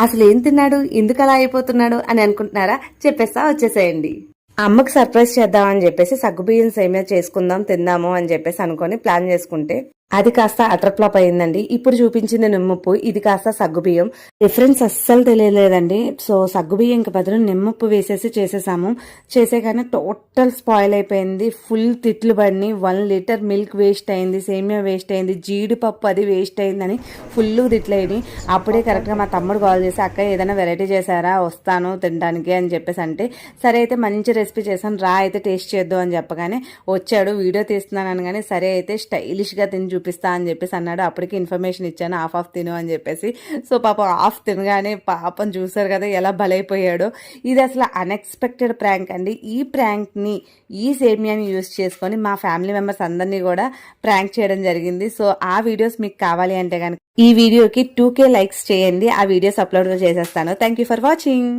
అసలు ఏం తిన్నాడు, ఎందుకు అలా అయిపోతున్నాడు అని అనుకుంటున్నారా? చెప్పేస్తా, వచ్చేసేయండి. అమ్మకి సర్ప్రైజ్ చేద్దామని చెప్పేసి సగ్గుబియ్యం సేమియా చేసుకుందాం తిందాము అని చెప్పేసి అనుకొని ప్లాన్ చేసుకుంటే అది కాస్త అటర్ ఫ్లాప్ అయిందండి. ఇప్పుడు చూపించింది నిమ్మప్పు, ఇది కాస్త సగ్గుబియ్యం. డిఫరెన్స్ అస్సలు తెలియలేదండి. సో సగ్గుబియ్యంకి బదులు నిమ్మప్పు వేసేసి చేసేసాము. చేసేగానే టోటల్ స్పాయిల్ అయిపోయింది. ఫుల్ తిట్లు పడిని, 1 లీటర్ మిల్క్ వేస్ట్ అయింది, సేమియా వేస్ట్ అయింది, జీడిపప్పు అది వేస్ట్ అయిందని ఫుల్ తిట్లేని. అప్పుడే కరెక్ట్గా మా తమ్ముడు కాల్ చేసి అక్క ఏదైనా వెరైటీ చేశారా, వస్తాను తినడానికి అని చెప్పేసి అంటే, సరే అయితే మంచి రెసిపీ చేశాను రా అయితే టేస్ట్ చేద్దాం అని చెప్పగానే వచ్చాడు. వీడియో తీస్తున్నాను అనగానే సరే అయితే స్టైలిష్గా తిని చూపిస్తా అని చెప్పేసి అన్నాడు. అప్పటికి ఇన్ఫర్మేషన్ ఇచ్చాను హాఫ్ తిను అని చెప్పేసి. సో పాపం హాఫ్ తినగానే పాపం చూసారు కదా ఎలా బలైపోయాడో. ఇది అసలు అన్ఎక్స్పెక్టెడ్ ప్రాంక్ అండి. ఈ ప్రాంక్ని, ఈ సేమియాని యూజ్ చేసుకొని మా ఫ్యామిలీ మెంబర్స్ అందరినీ కూడా ప్రాంక్ చేయడం జరిగింది. సో ఆ వీడియోస్ మీకు కావాలి అంటే కనుక ఈ వీడియోకి 2K లైక్స్ చేయండి. ఆ వీడియోస్ అప్లోడ్ చేసేస్తాను. Thank you for watching.